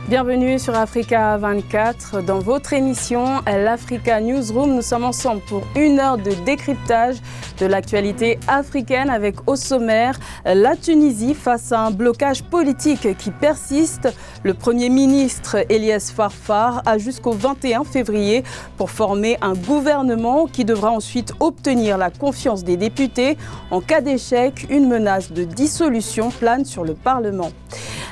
Bienvenue sur Africa 24. Dans votre émission, l'Africa Newsroom, nous sommes ensemble pour une heure de décryptage de l'actualité africaine avec au sommaire la Tunisie face à un blocage politique qui persiste. Le Premier ministre Eliès Farfar a jusqu'au 21 février pour former un gouvernement qui devra ensuite obtenir la confiance des députés. En cas d'échec, une menace de dissolution plane sur le Parlement.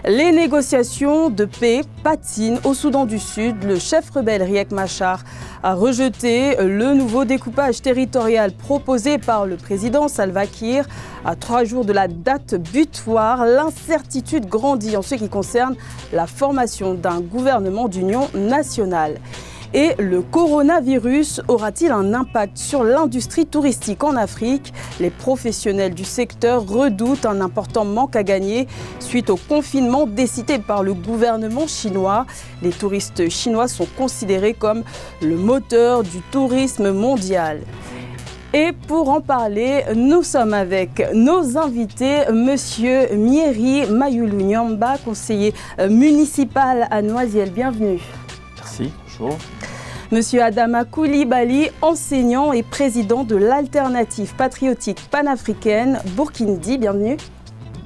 Les négociations de paix patinent au Soudan du Sud. Le chef rebelle Riek Machar a rejeté le nouveau découpage territorial proposé par le président Salva Kiir. À 3 jours de la date butoir, l'incertitude grandit en ce qui concerne la formation d'un gouvernement d'union nationale. Et le coronavirus aura-t-il un impact sur l'industrie touristique en Afrique? Les professionnels du secteur redoutent un important manque à gagner suite au confinement décidé par le gouvernement chinois. Les touristes chinois sont considérés comme le moteur du tourisme mondial. Et pour en parler, nous sommes avec nos invités, Monsieur Mieri Mayulu Nyamba, conseiller municipal à Noisiel. Bienvenue. Merci, bonjour. Monsieur Adama Koulibaly, enseignant et président de l'Alternative patriotique panafricaine Burkindi, bienvenue.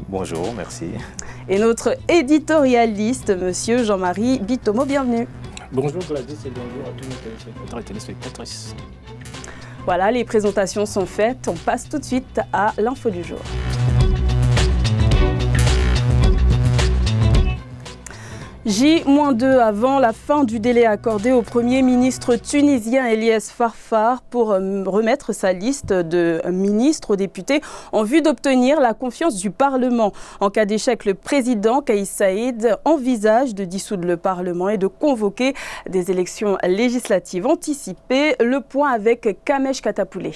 Bonjour, merci. Et notre éditorialiste, Monsieur Jean-Marie Bitomo, bienvenue. Bonjour Gladys et bonjour à tous nos téléspectateurs et téléspectatrices. Voilà, les présentations sont faites. On passe tout de suite à l'info du jour. J-2 avant la fin du délai accordé au Premier ministre tunisien Eliès Farfar pour remettre sa liste de ministres aux députés en vue d'obtenir la confiance du Parlement. En cas d'échec, le président Kais Saied envisage de dissoudre le Parlement et de convoquer des élections législatives anticipées. Le point avec Kamesh Katapoulé.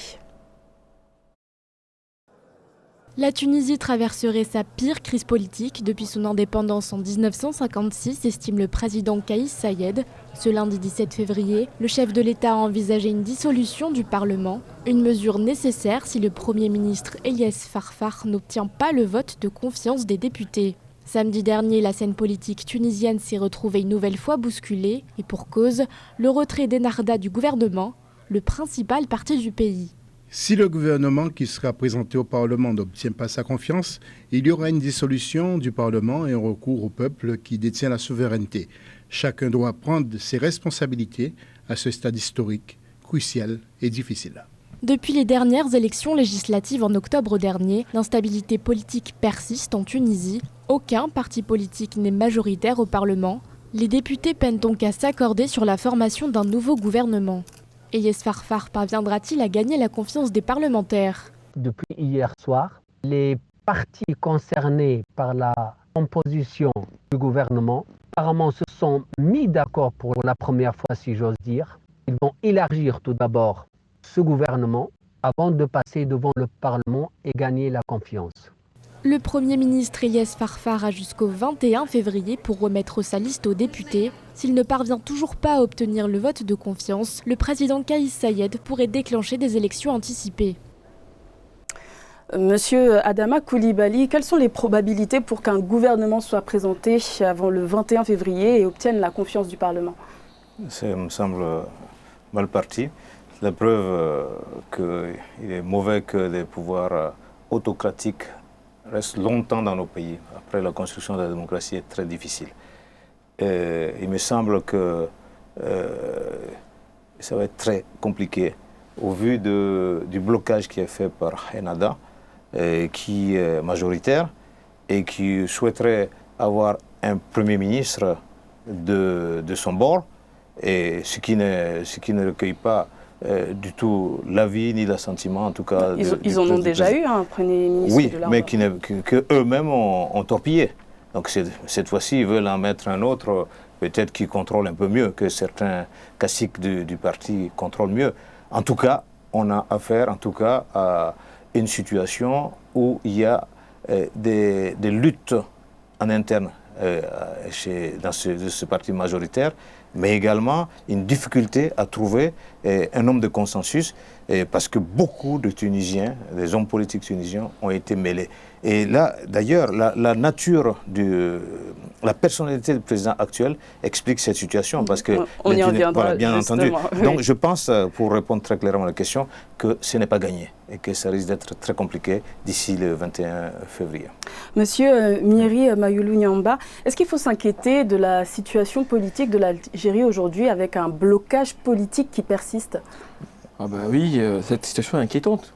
La Tunisie traverserait sa pire crise politique depuis son indépendance en 1956, estime le président Kais Saied. Ce lundi 17 février, le chef de l'État a envisagé une dissolution du Parlement, une mesure nécessaire si le Premier ministre Eliès Farfar n'obtient pas le vote de confiance des députés. Samedi dernier, la scène politique tunisienne s'est retrouvée une nouvelle fois bousculée, et pour cause, le retrait d'Ennahda du gouvernement, le principal parti du pays. Si le gouvernement qui sera présenté au Parlement n'obtient pas sa confiance, il y aura une dissolution du Parlement et un recours au peuple qui détient la souveraineté. Chacun doit prendre ses responsabilités à ce stade historique, crucial et difficile. Depuis les dernières élections législatives en octobre dernier, l'instabilité politique persiste en Tunisie. Aucun parti politique n'est majoritaire au Parlement. Les députés peinent donc à s'accorder sur la formation d'un nouveau gouvernement. Eliès Farfar parviendra-t-il à gagner la confiance des parlementaires? Depuis hier soir, les partis concernés par la composition du gouvernement apparemment se sont mis d'accord pour la première fois, si j'ose dire. Ils vont élargir tout d'abord ce gouvernement avant de passer devant le Parlement et gagner la confiance. Le Premier ministre Eliès Farfar a jusqu'au 21 février pour remettre sa liste aux députés. S'il ne parvient toujours pas à obtenir le vote de confiance, le président Kais Saied pourrait déclencher des élections anticipées. Monsieur Adama Koulibaly, quelles sont les probabilités pour qu'un gouvernement soit présenté avant le 21 février et obtienne la confiance du Parlement? Ça me semble mal parti. La preuve qu'il est mauvais que les pouvoirs autocratiques restent longtemps dans nos pays. Après, la construction de la démocratie est très difficile. Et il me semble que ça va être très compliqué au vu du blocage qui est fait par Ennahda, qui est majoritaire et qui souhaiterait avoir un Premier ministre de son bord, et ce qui ne recueille pas du tout l'avis ni l'assentiment, en tout cas. Ils en ont déjà eu un Premier ministre. Oui, mais qu'eux-mêmes ont torpillé. Donc cette fois-ci, ils veulent en mettre un autre, peut-être qui contrôle un peu mieux, que certains caciques du parti contrôlent mieux. En tout cas, on a affaire à une situation où il y a des luttes en interne dans ce parti majoritaire, mais également une difficulté à trouver un homme de consensus, parce que beaucoup de Tunisiens, des hommes politiques tunisiens, ont été mêlés. Et là, d'ailleurs, la nature la personnalité du président actuel explique cette situation, parce que on y reviendra, voilà, bien entendu. Oui. Donc, je pense, pour répondre très clairement à la question, que ce n'est pas gagné et que ça risque d'être très compliqué d'ici le 21 février. Monsieur Mieri Mayulu Nyamba, est-ce qu'il faut s'inquiéter de la situation politique de l'Algérie aujourd'hui avec un blocage politique qui persiste? Ah bah oui, cette situation est inquiétante.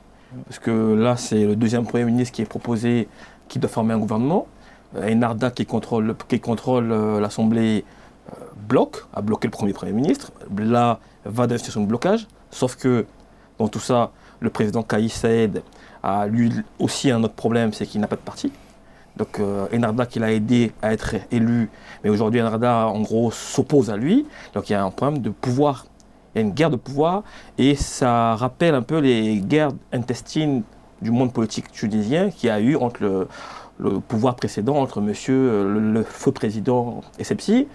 Parce que là, c'est le deuxième Premier ministre qui est proposé, qui doit former un gouvernement. Enarda, qui contrôle l'Assemblée, a bloqué le Premier ministre. Là, va dans une situation de blocage. Sauf que, dans tout ça, le président Kaïs Saïed a lui aussi un autre problème, c'est qu'il n'a pas de parti. Donc Enarda qui l'a aidé à être élu, mais aujourd'hui Enarda en gros s'oppose à lui. Donc il y a un problème de pouvoir. Il y a une guerre de pouvoir et ça rappelle un peu les guerres intestines du monde politique tunisien qu'il y a eu entre le pouvoir précédent, entre le feu président Essebsi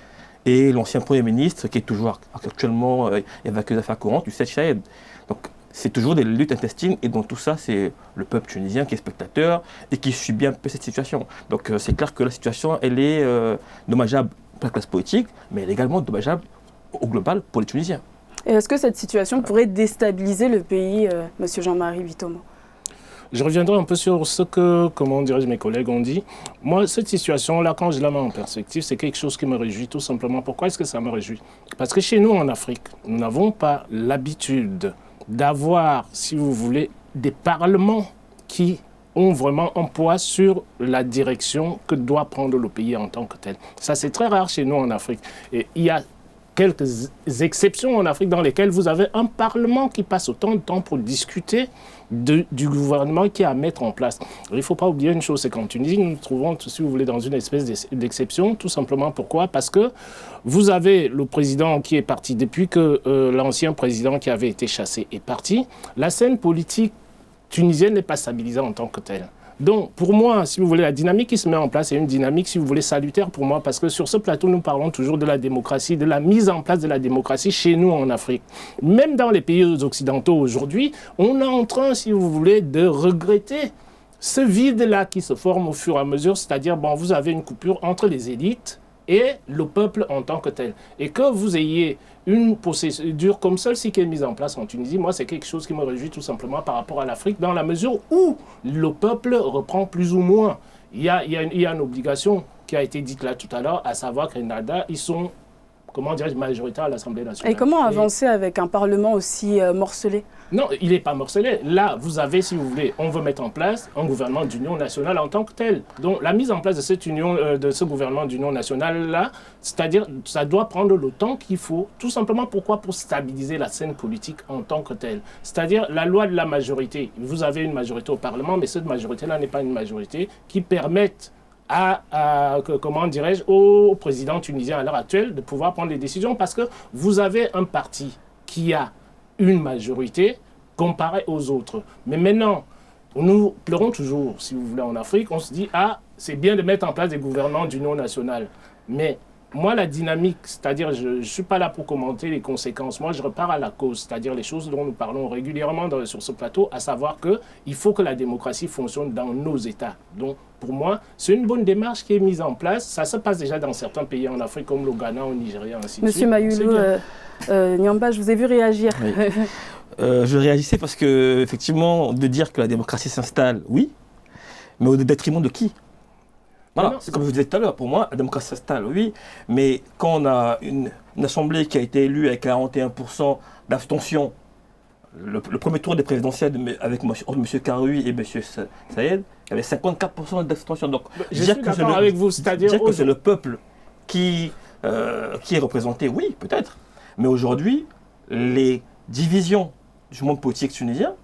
et l'ancien Premier ministre qui est toujours actuellement évacué des affaires courantes, du Saïed Chahed. Donc c'est toujours des luttes intestines et dans tout ça, c'est le peuple tunisien qui est spectateur et qui subit un peu cette situation. Donc c'est clair que la situation, elle est dommageable pour la classe politique, mais elle est également dommageable au global pour les Tunisiens. Et est-ce que cette situation pourrait déstabiliser le pays, Monsieur Jean-Marie Bitomo? Je reviendrai un peu sur ce que, mes collègues ont dit. Moi, cette situation-là, quand je la mets en perspective, c'est quelque chose qui me réjouit tout simplement. Pourquoi est-ce que ça me réjouit? Parce que chez nous, en Afrique, nous n'avons pas l'habitude d'avoir, si vous voulez, des parlements qui ont vraiment un poids sur la direction que doit prendre le pays en tant que tel. Ça, c'est très rare chez nous en Afrique. Et il y a quelques exceptions en Afrique dans lesquelles vous avez un parlement qui passe autant de temps pour discuter du gouvernement qui est à mettre en place. Il ne faut pas oublier une chose, c'est qu'en Tunisie, nous nous trouvons, si vous voulez, dans une espèce d'exception. Tout simplement pourquoi? Parce que vous avez le président qui est parti depuis que l'ancien président qui avait été chassé est parti. La scène politique tunisienne n'est pas stabilisée en tant que telle. Donc, pour moi, si vous voulez, la dynamique qui se met en place est une dynamique, si vous voulez, salutaire pour moi, parce que sur ce plateau, nous parlons toujours de la démocratie, de la mise en place de la démocratie chez nous en Afrique. Même dans les pays occidentaux aujourd'hui, on est en train, si vous voulez, de regretter ce vide-là qui se forme au fur et à mesure, c'est-à-dire, bon, vous avez une coupure entre les élites et le peuple en tant que tel. Et que vous ayez une procédure comme celle-ci qui est mise en place en Tunisie, moi, c'est quelque chose qui me réjouit tout simplement par rapport à l'Afrique, dans la mesure où le peuple reprend plus ou moins. Il y a une obligation qui a été dite là tout à l'heure, à savoir qu'en Enarda, ils sont, majoritaires à l'Assemblée nationale. Et comment avancer avec un Parlement aussi morcelé? Non, il n'est pas morcelé. Là, vous avez, si vous voulez, on veut mettre en place un gouvernement d'union nationale en tant que tel. Donc, la mise en place de cette union, de ce gouvernement d'union nationale-là, c'est-à-dire, ça doit prendre le temps qu'il faut, tout simplement pourquoi? Pour stabiliser la scène politique en tant que telle. C'est-à-dire, la loi de la majorité. Vous avez une majorité au Parlement, mais cette majorité-là n'est pas une majorité qui permette au président tunisien à l'heure actuelle de pouvoir prendre des décisions, parce que vous avez un parti qui a une majorité comparée aux autres. Mais maintenant, nous pleurons toujours, si vous voulez, en Afrique, on se dit, c'est bien de mettre en place des gouvernements d'union nationale. Mais moi, la dynamique, c'est-à-dire, je ne suis pas là pour commenter les conséquences. Moi, je repars à la cause, c'est-à-dire les choses dont nous parlons régulièrement sur ce plateau, à savoir qu'il faut que la démocratie fonctionne dans nos États. Donc, pour moi, c'est une bonne démarche qui est mise en place. Ça se passe déjà dans certains pays en Afrique, comme le Ghana, au Nigeria, ainsi de suite. Monsieur Mayulu Nyamba, je vous ai vu réagir. Oui. Je réagissais parce que, effectivement, de dire que la démocratie s'installe, oui, mais au détriment de qui? Voilà, c'est comme je vous disais tout à l'heure, pour moi, la démocratie s'installe, oui, mais quand on a une assemblée qui a été élue avec 41% d'abstention, le premier tour des présidentielles avec M. Karoui et M. Saïed, il y avait 54% d'abstention. Donc, je suis d'accord avec vous, c'est-à-dire que c'est le peuple qui est représenté, oui, peut-être, mais aujourd'hui, les divisions du monde politique tunisien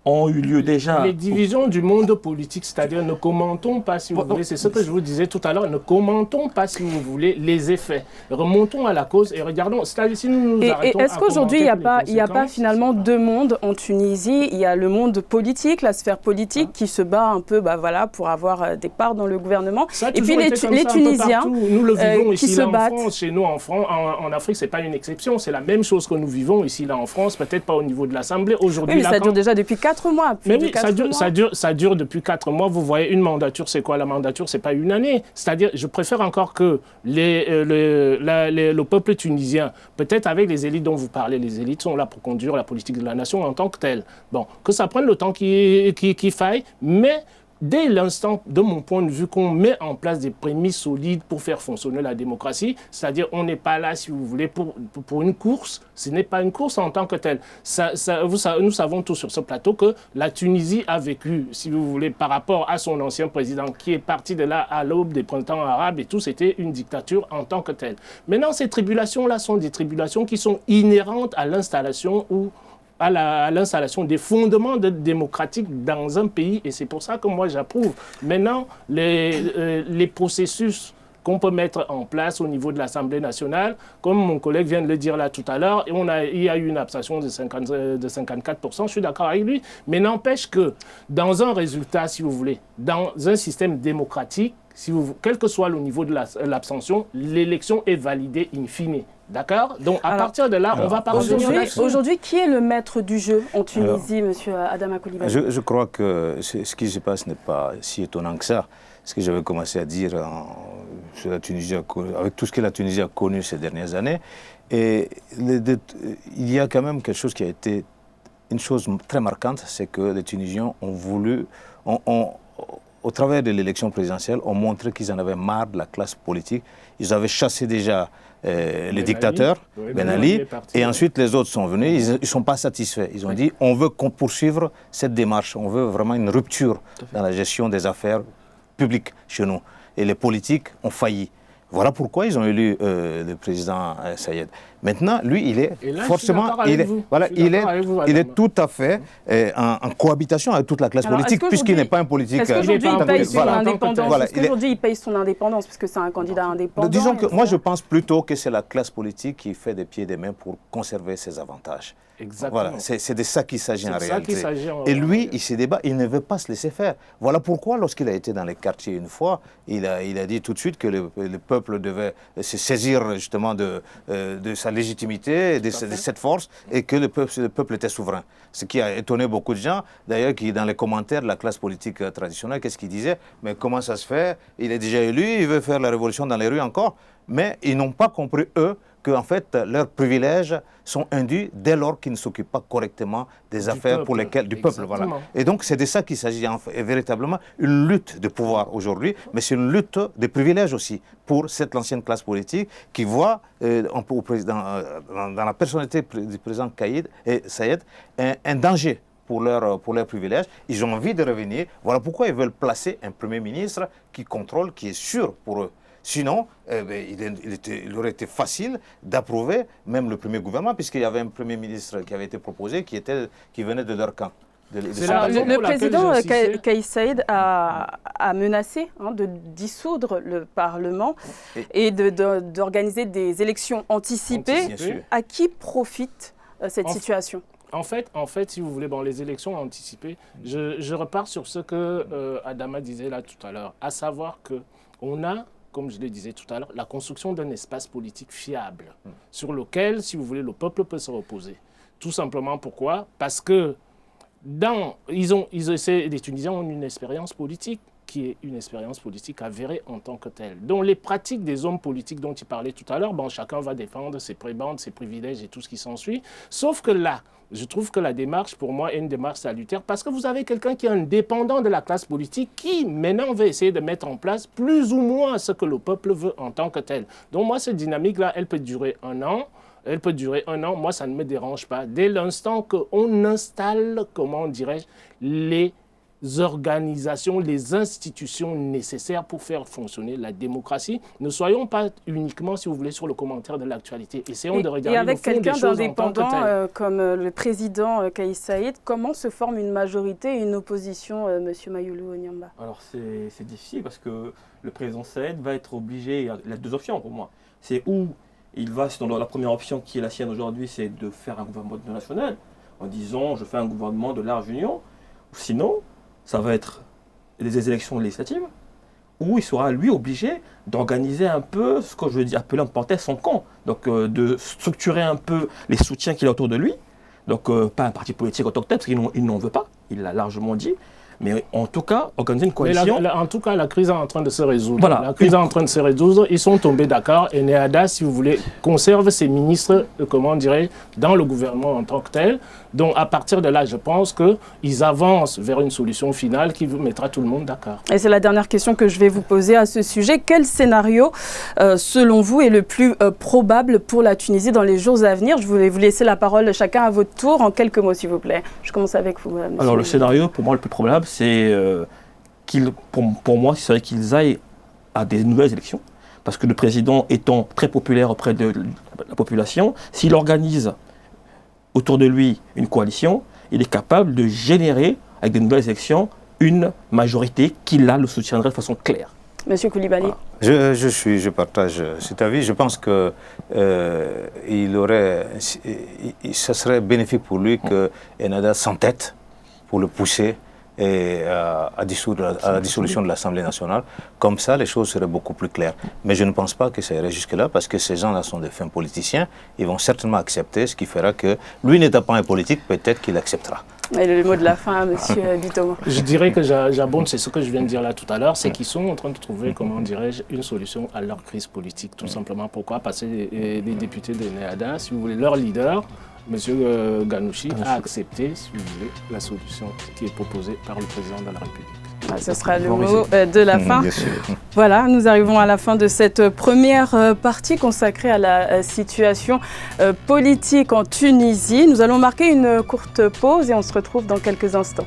ont eu lieu déjà. Les divisions du monde politique, c'est-à-dire ne commentons pas, si vous voulez, c'est ce que je vous disais tout à l'heure, ne commentons pas, si vous voulez, les effets. Remontons à la cause et regardons, c'est-à-dire si nous nous arrêtons est-ce qu'aujourd'hui, il n'y a pas finalement deux mondes en Tunisie? Il y a le monde politique, la sphère politique qui se bat un peu pour avoir des parts dans le gouvernement. Et puis les Tunisiens nous le vivons qui ici, se là, battent. En France, chez nous, en Afrique, ce n'est pas une exception. C'est la même chose que nous vivons ici, là, en France, peut-être pas au niveau de l'Assemblée. Aujourd'hui, oui, mais ça dure déjà depuis 4 mois. Mais oui, ça dure depuis 4 mois. Vous voyez, une mandature, c'est quoi? La mandature, c'est pas une année. C'est-à-dire, je préfère encore que le peuple tunisien, peut-être avec les élites dont vous parlez, les élites sont là pour conduire la politique de la nation en tant que telle. Bon, que ça prenne le temps qu'il faille, mais dès l'instant, de mon point de vue, qu'on met en place des prémices solides pour faire fonctionner la démocratie, c'est-à-dire on n'est pas là, si vous voulez, pour une course, ce n'est pas une course en tant que telle. Nous savons tous sur ce plateau que la Tunisie a vécu, si vous voulez, par rapport à son ancien président qui est parti de là à l'aube des printemps arabes et tout, c'était une dictature en tant que telle. Maintenant, ces tribulations-là sont des tribulations qui sont inhérentes à l'installation à l'installation des fondements démocratiques dans un pays. Et c'est pour ça que moi, j'approuve. Maintenant, les processus qu'on peut mettre en place au niveau de l'Assemblée nationale, comme mon collègue vient de le dire là tout à l'heure, il y a eu une abstention de 54%, je suis d'accord avec lui, mais n'empêche que dans un résultat, si vous voulez, dans un système démocratique, quel que soit le niveau de l'abstention, l'élection est validée in fine. D'accord? Donc, à partir de là, on va pas revenir là-dessus. Aujourd'hui, qui est le maître du jeu en Tunisie, monsieur Adama Coulibaly? Je crois que ce qui se passe n'est pas si étonnant que ça. Ce que j'avais commencé à dire sur la Tunisie, avec tout ce que la Tunisie a connu ces dernières années. Et il y a quand même quelque chose qui a été une chose très marquante, c'est que les Tunisiens ont voulu, au travers de l'élection présidentielle, ont montré qu'ils en avaient marre de la classe politique. Ils avaient chassé déjà les dictateurs, Ben Ali, et ensuite les autres sont venus, ils ne sont pas satisfaits. Ils ont dit, on veut poursuivre cette démarche, on veut vraiment une rupture dans la gestion des affaires publiques chez nous. Et les politiques ont failli. Voilà pourquoi ils ont élu le président Sayed. Maintenant, lui, il est forcément, il est tout à fait en cohabitation avec toute la classe politique, puisqu'il n'est pas un politique. Est-ce qu'aujourd'hui, il paye son indépendance? Est-ce qu'aujourd'hui, il paye son indépendance, puisque c'est un candidat indépendant? Disons que moi, je pense plutôt que c'est la classe politique qui fait des pieds et des mains pour conserver ses avantages. Exactement. Voilà, c'est de ça qu'il s'agit en réalité. Et lui, il se débat, il ne veut pas se laisser faire. Voilà pourquoi, lorsqu'il a été dans les quartiers une fois, il a dit tout de suite que le peuple devait se saisir justement de sa légitimité, de cette force, et que le peuple était souverain. Ce qui a étonné beaucoup de gens, d'ailleurs, qui dans les commentaires de la classe politique traditionnelle, qu'est-ce qu'ils disaient? Mais comment ça se fait? Il est déjà élu, il veut faire la révolution dans les rues encore. Mais ils n'ont pas compris, eux, qu'en fait, leurs privilèges sont induits dès lors qu'ils ne s'occupent pas correctement des affaires pour lesquelles du peuple. Voilà. Et donc, c'est de ça qu'il s'agit, véritablement une lutte de pouvoir aujourd'hui, mais c'est une lutte de privilèges aussi pour l'ancienne classe politique qui voit dans la personnalité du président Sayed un danger pour leurs privilèges. Ils ont envie de revenir. Voilà pourquoi ils veulent placer un Premier ministre qui contrôle, qui est sûr pour eux. Sinon, il aurait été facile d'approuver même le premier gouvernement, puisqu'il y avait un Premier ministre qui avait été proposé, qui venait de leur camp. Le président Kais Saied a menacé de dissoudre le Parlement et d'organiser des élections anticipées. À qui profite cette situation ? En fait, si vous voulez, les élections anticipées, je repars sur ce que Adama disait là tout à l'heure, à savoir qu'on a, comme je le disais tout à l'heure, la construction d'un espace politique fiable sur lequel, si vous voulez, le peuple peut se reposer. Tout simplement pourquoi? Parce que les Tunisiens ont une expérience politique qui est une expérience politique avérée en tant que telle. Donc les pratiques des hommes politiques dont il parlait tout à l'heure, chacun va défendre ses prébendes, ses privilèges et tout ce qui s'ensuit. Sauf que là, je trouve que la démarche, pour moi, est une démarche salutaire parce que vous avez quelqu'un qui est indépendant de la classe politique qui, maintenant, va essayer de mettre en place plus ou moins ce que le peuple veut en tant que tel. Donc moi, cette dynamique-là, elle peut durer 1 an. Elle peut durer 1 an. Moi, ça ne me dérange pas. Dès l'instant qu'on installe, comment dirais-je, les organisations, les institutions nécessaires pour faire fonctionner la démocratie. Ne soyons pas uniquement, si vous voulez, sur le commentaire de l'actualité. Essayons de regarder et avec le fond des quelqu'un choses d'indépendant comme le président Kais Saïed, comment se forme une majorité et une opposition, M. Mayulu Onyamba? Alors c'est difficile parce que le président Saïed va être obligé, il a deux options pour moi. C'est où il va, dans la première option qui est la sienne aujourd'hui, c'est de faire un gouvernement national en disant je fais un gouvernement de large union. Sinon, ça va être des élections législatives où il sera lui obligé d'organiser un peu ce que je veux dire appeler en parenthèse son camp. Donc de structurer un peu les soutiens qu'il a autour de lui. Donc pas un parti politique en tant que tel, parce qu'il n'en veut pas, il l'a largement dit. Mais en tout cas, organiser une coalition. En tout cas, la crise est en train de se résoudre. Voilà. La crise est en train de se résoudre. Ils sont tombés d'accord. Et NEADA, si vous voulez, conserve ses ministres, comment dirais, dans le gouvernement en tant que tel. Donc, à partir de là, je pense qu'ils avancent vers une solution finale qui mettra tout le monde d'accord. Et c'est la dernière question que je vais vous poser à ce sujet. Quel scénario, selon vous, est le plus probable pour la Tunisie dans les jours à venir? Je voulais vous laisser la parole chacun à votre tour. En quelques mots, s'il vous plaît. Je commence avec vous, monsieur. Alors, le scénario, pour moi, le plus probable, c'est pour moi, c'est qu'ils aillent à des nouvelles élections. Parce que le président étant très populaire auprès de la population, s'il organise autour de lui une coalition, il est capable de générer, avec des nouvelles élections, une majorité qui, là, le soutiendrait de façon claire. Monsieur Koulibaly. Voilà. Je partage cet avis. Je pense que ça serait bénéfique pour lui que Ennahda s'entête pour le pousser à la dissolution de l'Assemblée nationale. Comme ça, les choses seraient beaucoup plus claires. Mais je ne pense pas que ça irait jusque-là, parce que ces gens-là sont des fins politiciens. Ils vont certainement accepter, ce qui fera que, lui n'étant pas un politique, peut-être qu'il acceptera. Et le mot de la fin, M. Bitoma. Je dirais que j'abonde, c'est ce que je viens de dire là tout à l'heure, c'est qu'ils sont en train de trouver, comment dirais-je, une solution à leur crise politique, tout simplement. Pourquoi? Parce que les députés de NEADA, si vous voulez, leur leader, M. Ghanouchi, a accepté, si vous voulez, la solution qui est proposée par le président de la République. Ah, ce sera le mot de la fin. Bien sûr. Voilà, nous arrivons à la fin de cette première partie consacrée à la situation politique en Tunisie. Nous allons marquer une courte pause et on se retrouve dans quelques instants.